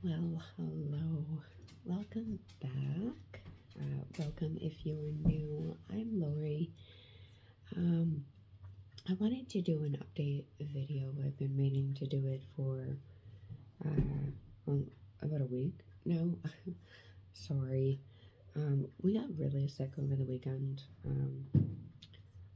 Well, hello. Welcome back. Welcome if you're new. I'm Lori. Um, I wanted to do an update video. I've been meaning to do it for well, about a week. No, sorry. We got really sick over the weekend.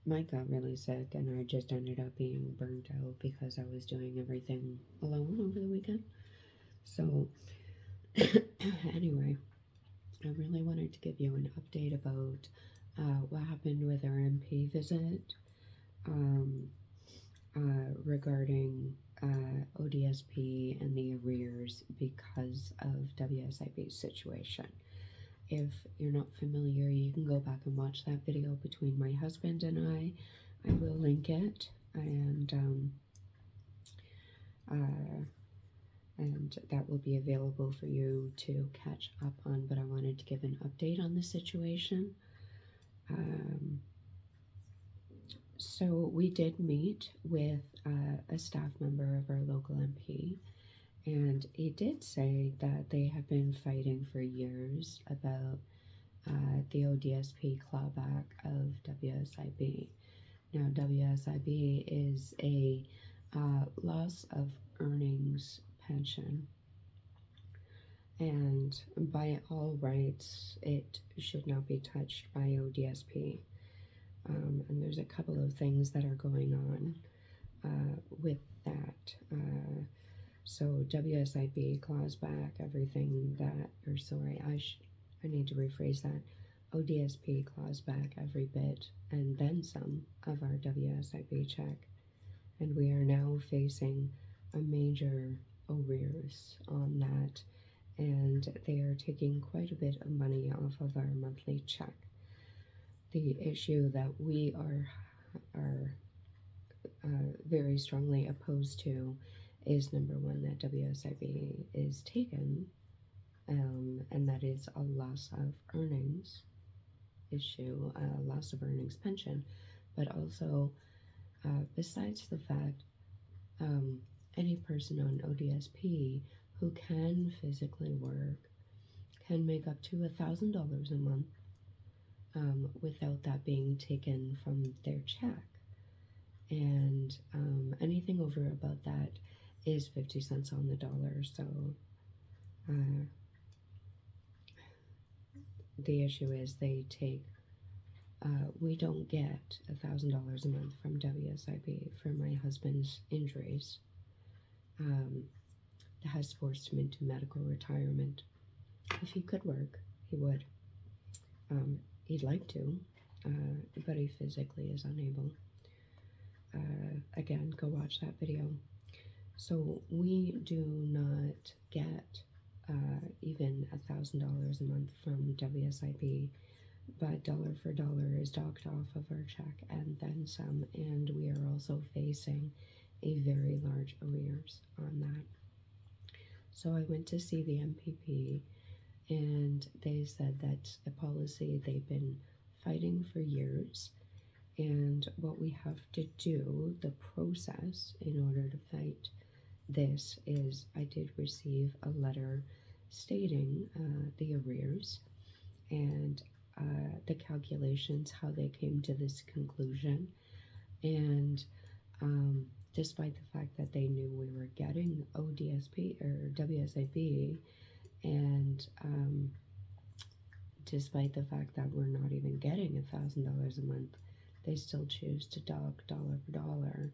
Mike got really sick, and I just ended up being burnt out because I was doing everything alone over the weekend. So, anyway, I really wanted to give you an update about what happened with our MP visit um, regarding ODSP and the arrears because of WSIB's situation. If you're not familiar, you can go back and watch that video between my husband and I. I will link it, and that will be available for you to catch up on. But I wanted to give an update on the situation. So we did meet with a staff member of our local MP, and he did say that they have been fighting for years about the ODSP clawback of WSIB. Now, WSIB is a loss of earnings pension, and by all rights, it should not be touched by ODSP. And there's a couple of things that are going on with that. So WSIB claws back everything that, or sorry, I need to rephrase that. ODSP claws back every bit and then some of our WSIB check. And we are now facing a major arrears on that. And they are taking quite a bit of money off of our monthly check. The issue that we are very strongly opposed to is number one, that WSIB is taken, and that is a loss of earnings issue, a loss of earnings pension, but also besides the fact any person on ODSP who can physically work can make up to $1,000 a month without that being taken from their check. And anything over about that is 50 cents on the dollar. So the issue is they take, we don't get $1,000 a month from WSIB for my husband's injuries. That has forced him into medical retirement. If he could work, he would. He'd like to, but he physically is unable. Again, go watch that video. So we do not get even $1,000 a month from WSIB, but dollar for dollar is docked off of our check and then some, and we are also facing a very large arrears on that. So I went to see the MPP, and they said that's a policy they've been fighting for years. And what we have to do, the process in order to fight this, is I did receive a letter stating the arrears and the calculations, how they came to this conclusion. And despite the fact that they knew we were getting ODSP or WSIB, and despite the fact that we're not even getting $1,000 a month, they still choose to dock dollar for dollar.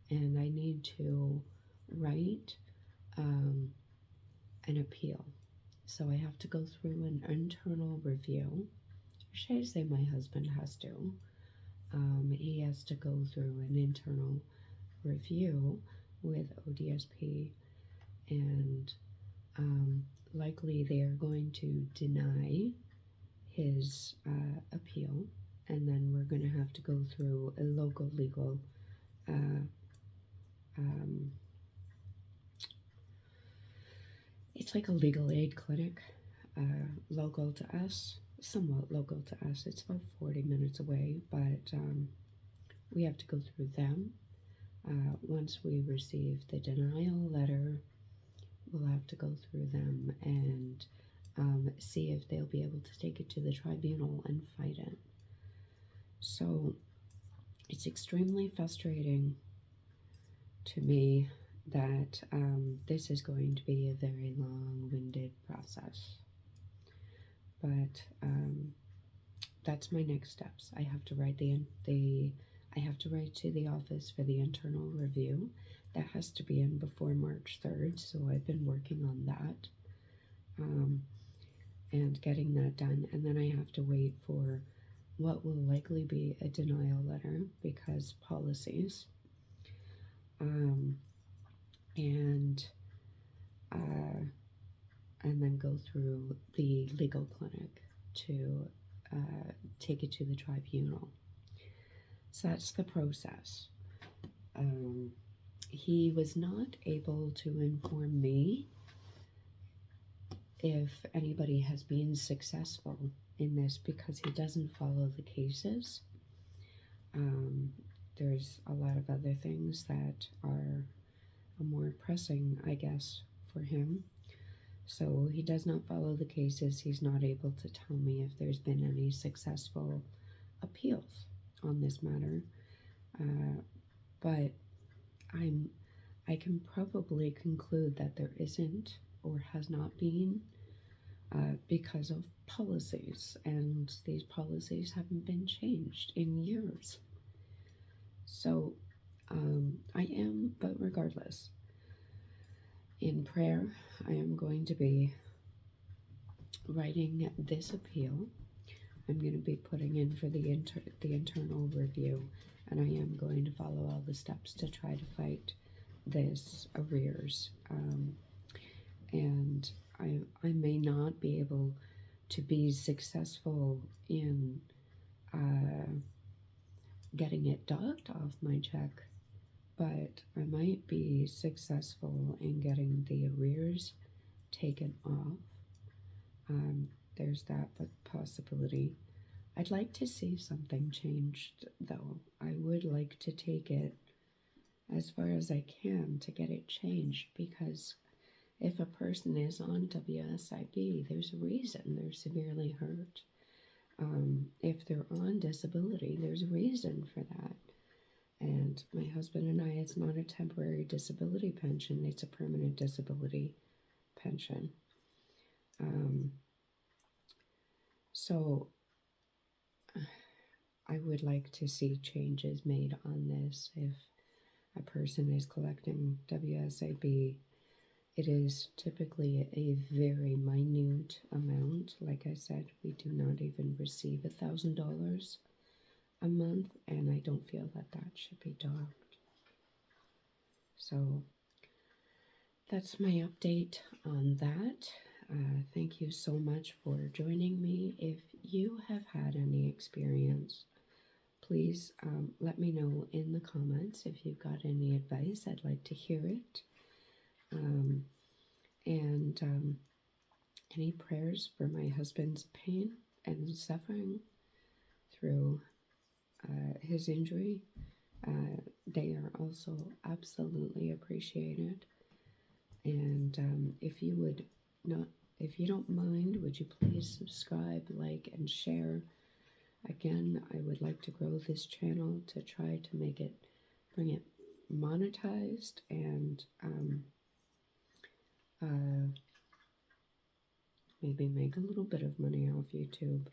And I need to write an appeal. So I have to go through an internal review. Should I say my husband has to? He has to go through an internal review with ODSP, and likely they are going to deny his appeal, and then we're going to have to go through a local legal it's like a legal aid clinic, local to us, somewhat local to us. It's about 40 minutes away, but we have to go through them. Once we receive the denial letter, we'll have to go through them and see if they'll be able to take it to the tribunal and fight it. So it's extremely frustrating to me that this is going to be a very long-winded process. But that's my next steps. I have to write I have to write to the office for the internal review. That has to be in before March 3rd, so I've been working on that and getting that done. And then I have to wait for what will likely be a denial letter because policies. And then go through the legal clinic to take it to the tribunal. So that's the process. He was not able to inform me if anybody has been successful in this because he doesn't follow the cases. There's a lot of other things that are more pressing, I guess, for him. So he does not follow the cases. He's not able to tell me if there's been any successful appeals on this matter. But I can probably conclude that there isn't or has not been because of policies, and these policies haven't been changed in years. So I am, but regardless, in prayer, I am going to be writing this appeal. I'm going to be putting in for the internal review, and I am going to follow all the steps to try to fight this arrears. And I may not be able to be successful in getting it docked off my check, but I might be successful in getting the arrears taken off. There's that possibility. I'd like to see something changed, though. I would like to take it as far as I can to get it changed, because if a person is on WSIB, there's a reason they're severely hurt. If they're on disability, there's a reason for that. And my husband and I, it's not a temporary disability pension, it's a permanent disability pension. So I would like to see changes made on this. If a person is collecting WSIB, it is typically a very minute amount. Like I said, we do not even receive $1,000 a month, and I don't feel that that should be docked. So that's my update on that. Thank you so much for joining me. If you have had any experience, please let me know in the comments. If you've got any advice, I'd like to hear it. And any prayers for my husband's pain and suffering through his injury, they are also absolutely appreciated. And if you don't mind, would you please subscribe, like, and share? Again, I would like to grow this channel to try to bring it monetized, and maybe make a little bit of money off YouTube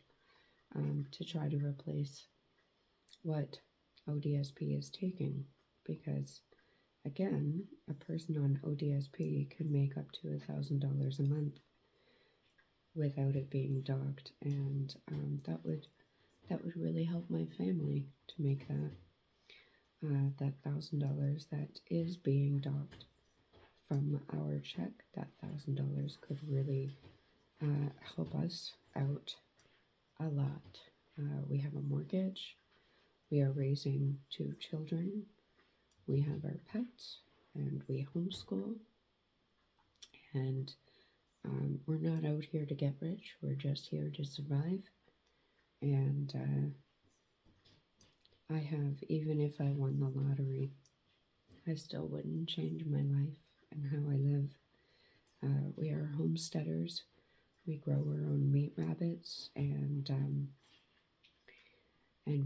to try to replace what ODSP is taking, because again, a person on ODSP can make up to $1,000 a month without it being docked, and that would really help my family to make that $1,000 that is being docked from our check. That $1,000 could really help us out a lot. We have a mortgage. We are raising 2 children. We have our pets, and we homeschool. And we're not out here to get rich. We're just here to survive. And I have, even if I won the lottery, I still wouldn't change my life and how I live homesteaders. We grow our own meat rabbits, and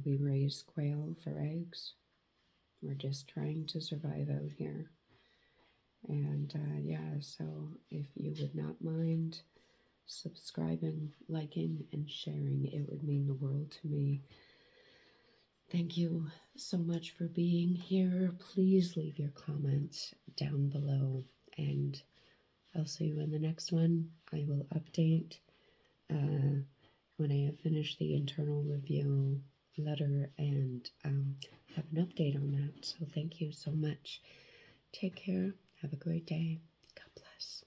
we raise quail for eggs. We're just trying to survive out here. And yeah, so if you would not mind subscribing, liking, and sharing, it would mean the world to me. Thank you so much for being here. Please leave your comments down below, and I'll see you in the next one. I will update when I have finished the internal review letter and have an update on that. So thank you so much. Take care. Have a great day. God bless.